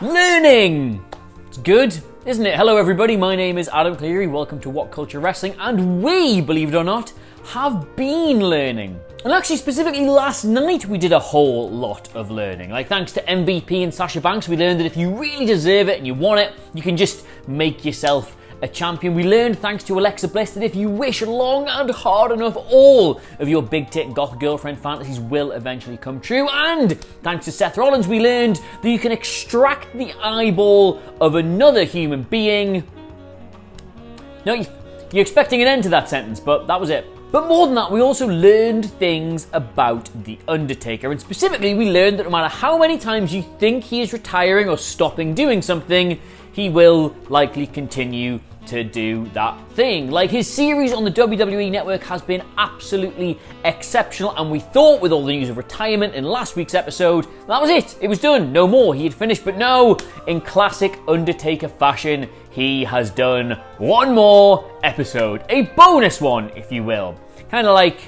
Learning! It's good, isn't it? Hello everybody, my name is Adam Cleary, welcome to What Culture Wrestling, and we, believe it or not, have been learning. And actually, specifically last night, we did a whole lot of learning. Like, thanks to MVP and Sasha Banks, we learned that if you really deserve it and you want it, you can just make yourself a champion. We learned, thanks to Alexa Bliss, that if you wish long and hard enough, all of your big tit goth girlfriend fantasies will eventually come true. And thanks to Seth Rollins, we learned that you can extract the eyeball of another human being. No, you're expecting an end to that sentence, but that was it. But more than that, we also learned things about The Undertaker, and specifically we learned that no matter how many times you think he is retiring or stopping doing something, he will likely continue to do that thing. Like, his series on the WWE Network has been absolutely exceptional, and we thought with all the news of retirement in last week's episode, that was it, it was done, no more, he had finished. But no, in classic Undertaker fashion, he has done one more episode, a bonus one, if you will. Kind of like,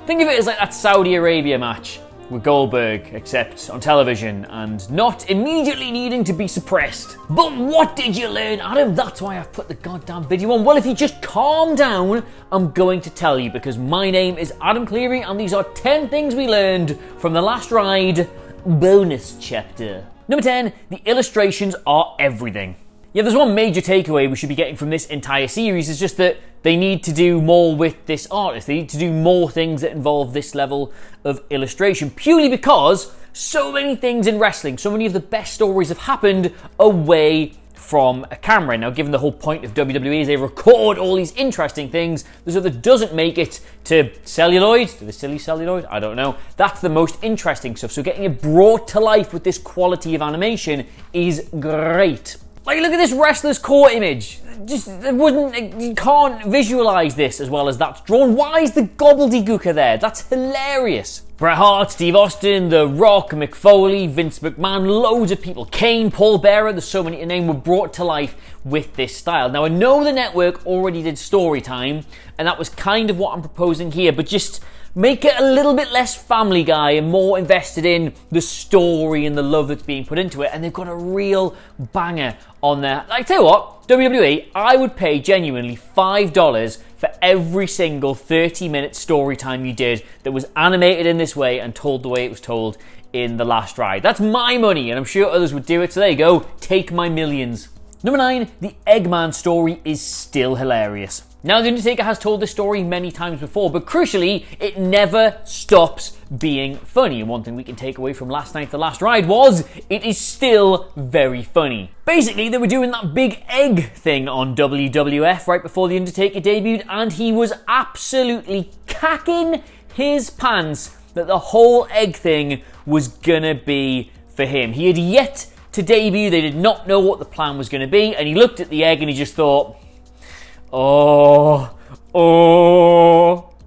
think of it as like that Saudi Arabia match with Goldberg, except on television and not immediately needing to be suppressed. But what did you learn, Adam? That's why I've put the goddamn video on. Well, if you just calm down, I'm going to tell you, because my name is Adam Cleary and these are 10 things we learned from the last ride bonus chapter. Number 10, the illustrations are everything. Yeah, there's one major takeaway we should be getting from this entire series, is just that they need to do more with this artist. They need to do more things that involve this level of illustration, purely because so many things in wrestling, so many of the best stories have happened away from a camera. Now, given the whole point of WWE is they record all these interesting things, the stuff that doesn't make it to celluloid, to the silly celluloid, I don't know, that's the most interesting stuff. So getting it brought to life with this quality of animation is great. Like, look at this wrestler's core image. You can't visualize this as well as that's drawn. Why is the gobbledygooker there? That's hilarious. Bret Hart, Steve Austin, The Rock, Mick Foley, Vince McMahon, loads of people. Kane, Paul Bearer, there's so many to name, were brought to life with this style. Now, I know the network already did story time, and that was kind of what I'm proposing here, but just make it a little bit less Family Guy and more invested in the story and the love that's being put into it. And they've got a real banger on there. Like, tell you what, WWE, I would pay genuinely $5 for every single 30-minute story time you did that was animated in this way and told the way it was told in the last ride. That's my money, and I'm sure others would do it. So there you go, take my millions. Number 9, the Eggman story is still hilarious. Now, The Undertaker has told this story many times before, but crucially, it never stops being funny. And one thing we can take away from last night, The Last Ride, was it is still very funny. Basically, they were doing that big egg thing on WWF right before The Undertaker debuted, and he was absolutely cacking his pants that the whole egg thing was gonna be for him. He had yet to debut, they did not know what the plan was gonna be, and he looked at the egg and he just thought, oh.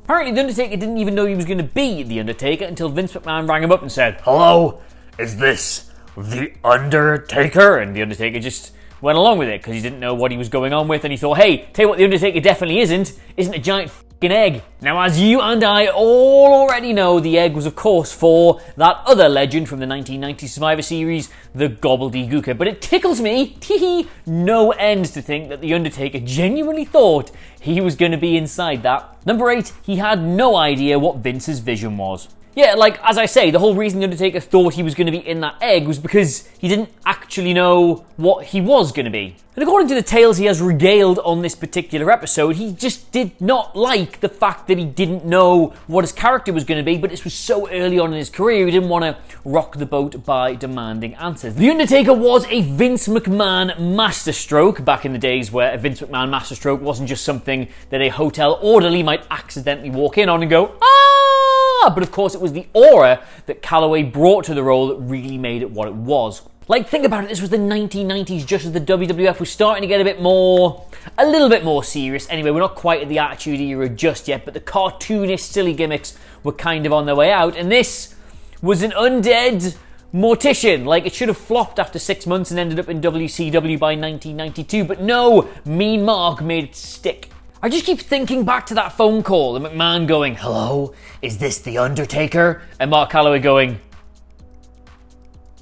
Apparently, The Undertaker didn't even know he was going to be The Undertaker until Vince McMahon rang him up and said, "Hello, is this The Undertaker?" And The Undertaker just went along with it because he didn't know what he was going on with, and he thought, hey, tell you what The Undertaker definitely isn't a giant f***ing egg. Now, as you and I all already know, the egg was, of course, for that other legend from the 1990 Survivor Series, the Gobbledygooker. But it tickles me, no end, to think that The Undertaker genuinely thought he was going to be inside that. Number 8, he had no idea what Vince's vision was. Yeah, like, as I say, the whole reason The Undertaker thought he was going to be in that egg was because he didn't actually know what he was going to be. And according to the tales he has regaled on this particular episode, he just did not like the fact that he didn't know what his character was going to be, but this was so early on in his career, he didn't want to rock the boat by demanding answers. The Undertaker was a Vince McMahon masterstroke back in the days where a Vince McMahon masterstroke wasn't just something that a hotel orderly might accidentally walk in on and go, ah! But of course it was the aura that Calloway brought to the role that really made it what it was. Like, think about it, this was the 1990s, just as the WWF was starting to get a little bit more serious. Anyway, we're not quite at the Attitude Era just yet, but the cartoonish, silly gimmicks were kind of on their way out, and this was an undead mortician. Like, it should have flopped after 6 months and ended up in WCW by 1992, but no, Mean Mark made it stick. I just keep thinking back to that phone call, and McMahon going, "Hello, is this The Undertaker?" And Mark Calloway going,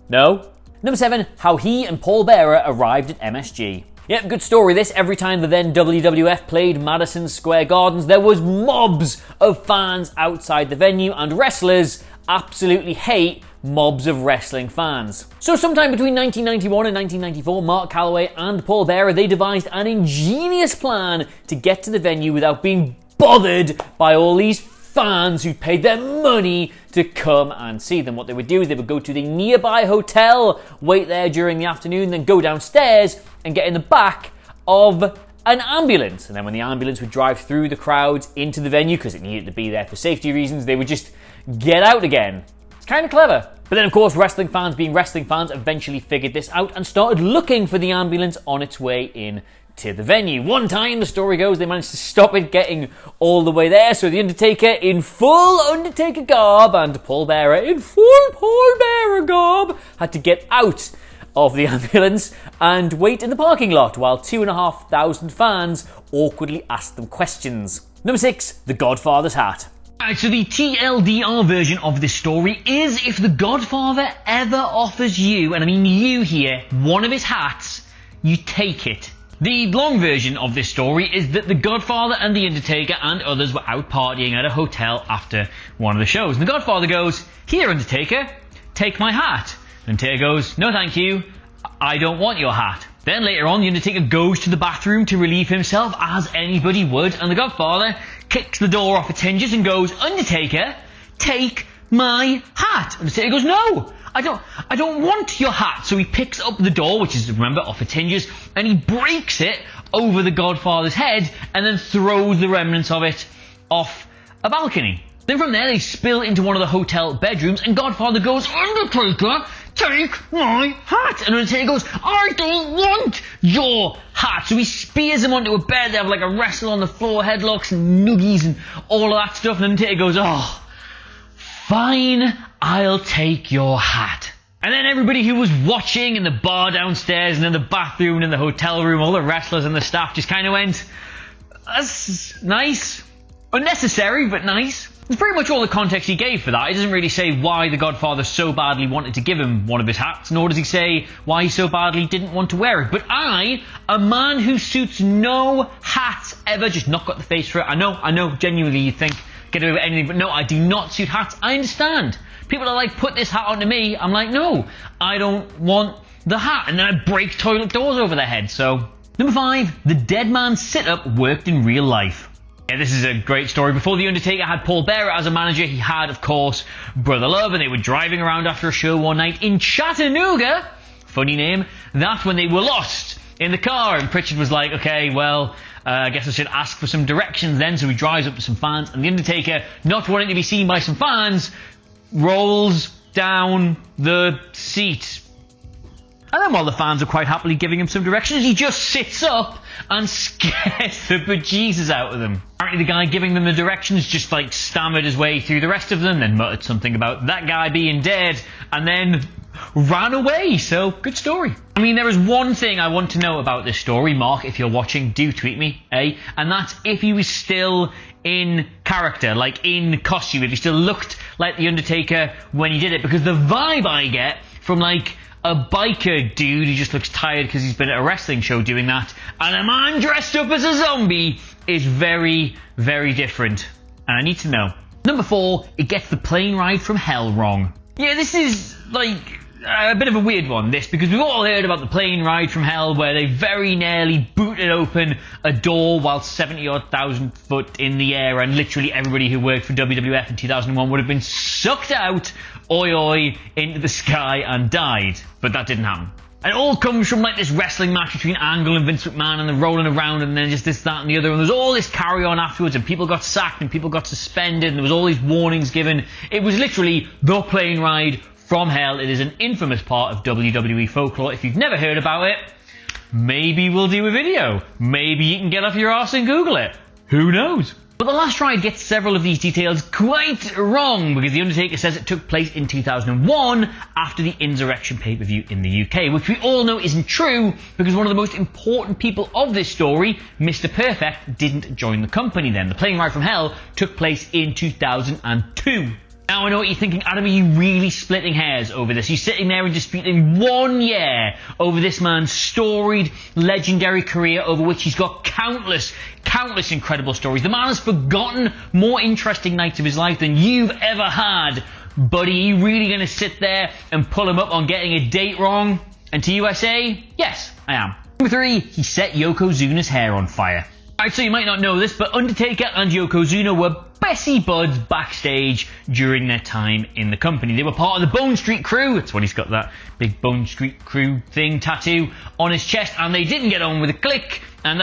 "No." Number 7, how he and Paul Bearer arrived at MSG. Yep, good story this. Every time the then WWF played Madison Square Gardens, there was mobs of fans outside the venue, and wrestlers absolutely hate mobs of wrestling fans. So sometime between 1991 and 1994, Mark Calloway and Paul Bearer, they devised an ingenious plan to get to the venue without being bothered by all these fans who paid their money to come and see them. What they would do is they would go to the nearby hotel, wait there during the afternoon, then go downstairs and get in the back of an ambulance. And then when the ambulance would drive through the crowds into the venue, because it needed to be there for safety reasons, they would just get out again. It's kind of clever. But then, of course, wrestling fans, being wrestling fans, eventually figured this out and started looking for the ambulance on its way in to the venue. One time, the story goes, they managed to stop it getting all the way there, so the Undertaker in full Undertaker garb and Paul Bearer in full Paul Bearer garb had to get out of the ambulance and wait in the parking lot while 2,500 fans awkwardly asked them questions. Number 6, the Godfather's hat. Alright, so the TLDR version of this story is if the Godfather ever offers you, and I mean you here, one of his hats, you take it. The long version of this story is that the Godfather and the Undertaker and others were out partying at a hotel after one of the shows. And the Godfather goes, "Here, Undertaker, take my hat." And Undertaker goes, "No thank you, I don't want your hat." Then later on, the Undertaker goes to the bathroom to relieve himself, as anybody would, and the Godfather kicks the door off its hinges and goes, "Undertaker, take my hat." Undertaker goes, "No, I don't want your hat." So he picks up the door, which is, remember, off its hinges, and he breaks it over the Godfather's head and then throws the remnants of it off a balcony. Then from there, they spill into one of the hotel bedrooms, and Godfather goes, "Undertaker, take my hat." And Undertaker goes, "I don't want your hat." So he spears him onto a bed. They have like a wrestle on the floor, headlocks and noogies and all of that stuff. And Undertaker goes, "Oh, fine, I'll take your hat." And then everybody who was watching in the bar downstairs and in the bathroom and in the hotel room, all the wrestlers and the staff just kind of went, "That's nice. Unnecessary, but nice." It's pretty much all the context he gave for that. He doesn't really say why the Godfather so badly wanted to give him one of his hats, nor does he say why he so badly didn't want to wear it. But I, a man who suits no hats ever, just not got the face for it. I know, genuinely you think, get away with anything, but no, I do not suit hats. I understand. People are like, "Put this hat onto me." I'm like, no, I don't want the hat. And then I break toilet doors over their head. So, number 5, the DEADMAN sit-up worked in real life. Yeah, this is a great story. Before The Undertaker had Paul Bearer as a manager, he had, of course, Brother Love, and they were driving around after a show one night in Chattanooga, funny name, that's when they were lost in the car, and Pritchard was like, "Okay, well, I guess I should ask for some directions then." So he drives up to some fans, and The Undertaker, not wanting to be seen by some fans, rolls down the seat. And then while the fans are quite happily giving him some directions, he just sits up and scares the bejesus out of them. Apparently the guy giving them the directions just like stammered his way through the rest of them, then muttered something about that guy being dead, and then ran away. So, good story. I mean, there is one thing I want to know about this story. Mark, if you're watching, do tweet me, and that's if he was still in character, like in costume, if he still looked like The Undertaker when he did it, because the vibe I get from like a biker dude who just looks tired because he's been at a wrestling show doing that, and a man dressed up as a zombie is very, very different. And I need to know. Number 4, it gets the plane ride from hell wrong. Yeah, this is like a bit of a weird one, this, because we've all heard about the plane ride from hell where they very nearly booted open a door while 70,000 foot in the air, and literally everybody who worked for WWF in 2001 would have been sucked out, oi oi, into the sky and died. But that didn't happen. And it all comes from like this wrestling match between Angle and Vince McMahon, and they're rolling around, and then just this, that, and the other, and there's all this carry on afterwards, and people got sacked, and people got suspended, and there was all these warnings given. It was literally the plane ride from hell. It is an infamous part of WWE folklore. If you've never heard about it, maybe we'll do a video. Maybe you can get off your arse and Google it. Who knows? But the last ride gets several of these details quite wrong, because The Undertaker says it took place in 2001 after the Insurrection pay-per-view in the UK, which we all know isn't true, because one of the most important people of this story, Mr. Perfect, didn't join the company then. The plane ride from hell took place in 2002. Now I know what you're thinking, Adam, are you really splitting hairs over this? You're sitting there and disputing 1 year over this man's storied, legendary career over which he's got countless incredible stories. The man has forgotten more interesting nights of his life than you've ever had. Buddy, are you really going to sit there and pull him up on getting a date wrong? And to you I say, yes, I am. Number 3, he set YOKOZUNA'S hair on fire. Alright, so you might not know this, but Undertaker and Yokozuna were Bessie buds backstage during their time in the company. They were part of the Bone Street Crew. That's why he's got that big Bone Street Crew thing tattoo on his chest. And they didn't get on with a clique. And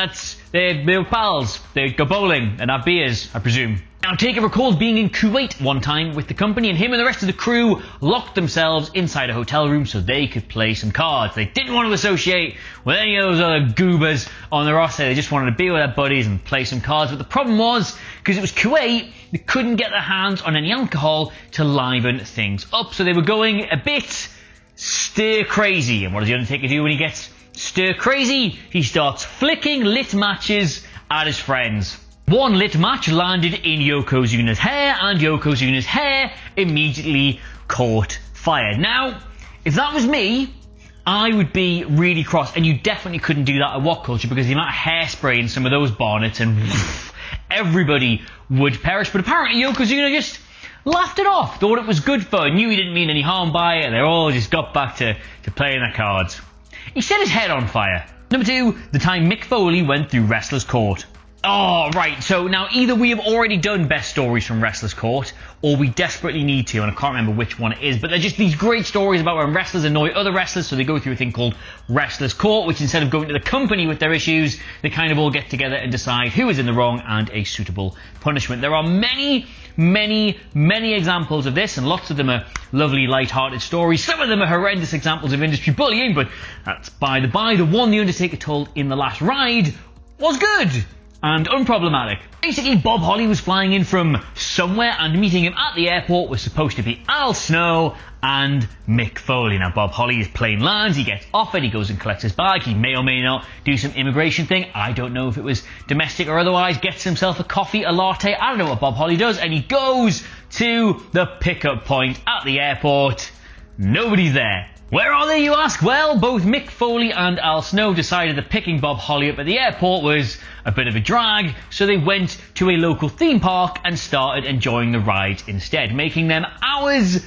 they were pals. They'd go bowling and have beers, I presume. Now, Taker recalls being in Kuwait one time with the company, and him and the rest of the crew locked themselves inside a hotel room so they could play some cards. They didn't want to associate with any of those other goobers on the roster. They just wanted to be with their buddies and play some cards. But the problem was, because it was Kuwait, they couldn't get their hands on any alcohol to liven things up. So they were going a bit stir crazy. And what does the Undertaker do when he gets stir crazy? He starts flicking lit matches at his friends. One lit match landed in Yokozuna's hair, and Yokozuna's hair immediately caught fire. Now, if that was me, I would be really cross, and you definitely couldn't do that at What Culture because the amount of hairspray in some of those bonnets and everybody would perish. But apparently Yokozuna just laughed it off, thought it was good fun, knew he didn't mean any harm by it, and they all just got back to playing their cards. He set his head on fire. Number 2, the time Mick Foley went through Wrestler's Court. Oh, right, so now either we have already done best stories from Wrestler's Court, or we desperately need to, and I can't remember which one it is, but they're just these great stories about when wrestlers annoy other wrestlers, so they go through a thing called Wrestler's Court, which instead of going to the company with their issues, they kind of all get together and decide who is in the wrong and a suitable punishment. There are many examples of this, and lots of them are lovely, light-hearted stories. Some of them are horrendous examples of industry bullying, but that's by the by. The one The Undertaker told in The Last Ride was good and unproblematic. Basically, Bob Holly was flying in from somewhere, and meeting him at the airport was supposed to be Al Snow and Mick Foley. Now, Bob Holly's plane lands, he gets offered, he goes and collects his bag, he may or may not do some immigration thing, I don't know if it was domestic or otherwise, gets himself a coffee, a latte, I don't know what Bob Holly does, and he goes to the pickup point at the airport. Nobody's there. Where are they, you ask? Well, both Mick Foley and Al Snow decided that picking Bob Holly up at the airport was a bit of a drag, so they went to a local theme park and started enjoying the ride instead, making them hours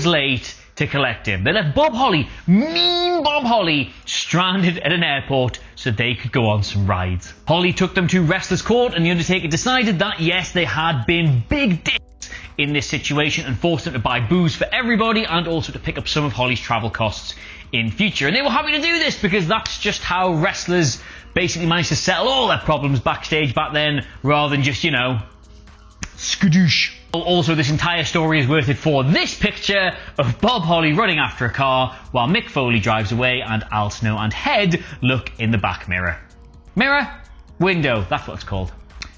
late to collect him. They left Bob Holly, mean Bob Holly, stranded at an airport so they could go on some rides. Holly took them to Wrestler's Court, and The Undertaker decided that, yes, they had been big dicks in this situation and forced them to buy booze for everybody and also to pick up some of Holly's travel costs in future. And they were happy to do this because that's just how wrestlers basically managed to settle all their problems backstage back then, rather than just, you know, skadoosh. Also, this entire story is worth it for this picture of Bob Holly running after a car while Mick Foley drives away and Al Snow and Head look in the back mirror. Mirror? Window, that's what it's called.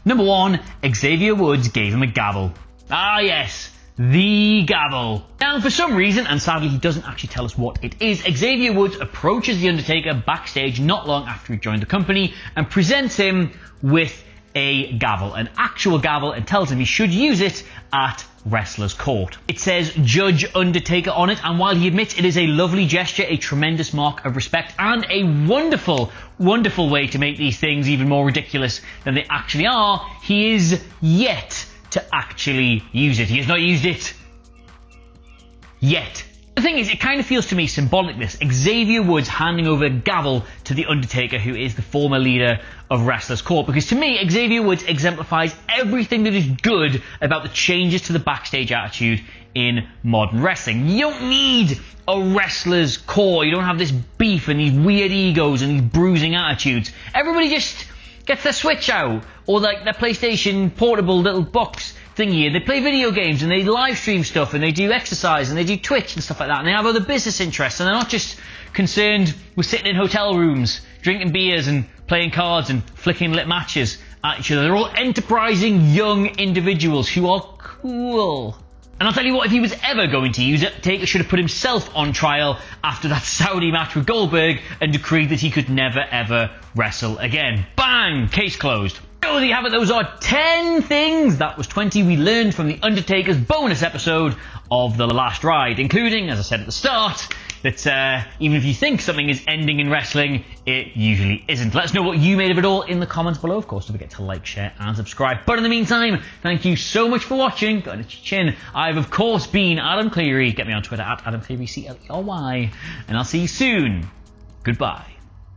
Number 1, Xavier Woods gave him a gavel. Ah yes, the gavel. Now, for some reason, and sadly he doesn't actually tell us what it is, Xavier Woods approaches The Undertaker backstage not long after he joined the company and presents him with a gavel, an actual gavel, and tells him he should use it at Wrestler's Court. It says Judge Undertaker on it, and while he admits it is a lovely gesture, a tremendous mark of respect, and a wonderful way to make these things even more ridiculous than they actually are, he is yet to actually use it. He has not used it yet. The thing is, it kind of feels to me symbolic, this. Xavier Woods handing over a gavel to The Undertaker, who is the former leader of Wrestler's Court, because to me, Xavier Woods exemplifies everything that is good about the changes to the backstage attitude in modern wrestling. You don't need a Wrestler's Court. You don't have this beef and these weird egos and these bruising attitudes. Everybody just gets their Switch out, or like their PlayStation portable little box thingy, and they play video games, and they live stream stuff, and they do exercise, and they do Twitch and stuff like that, and they have other business interests, and they're not just concerned with sitting in hotel rooms, drinking beers, and playing cards, and flicking lit matches at each other. They're all enterprising young individuals who are cool. And I'll tell you what, if he was ever going to use it, Taker should have put himself on trial after that Saudi match with Goldberg and decreed that he could never ever wrestle again. Bang! Case closed. So there you have it, those are 10 things, that was 20, we learned from The Undertaker's bonus episode of The Last Ride, including, as I said at the start, that even if you think something is ending in wrestling, it usually isn't. Let us know what you made of it all in the comments below. Of course, don't forget to like, share, and subscribe. But in the meantime, thank you so much for watching. Got it chin. I've, of course, been Adam Cleary. Get me on Twitter at Adam Cleary, CLERY. And I'll see you soon. Goodbye.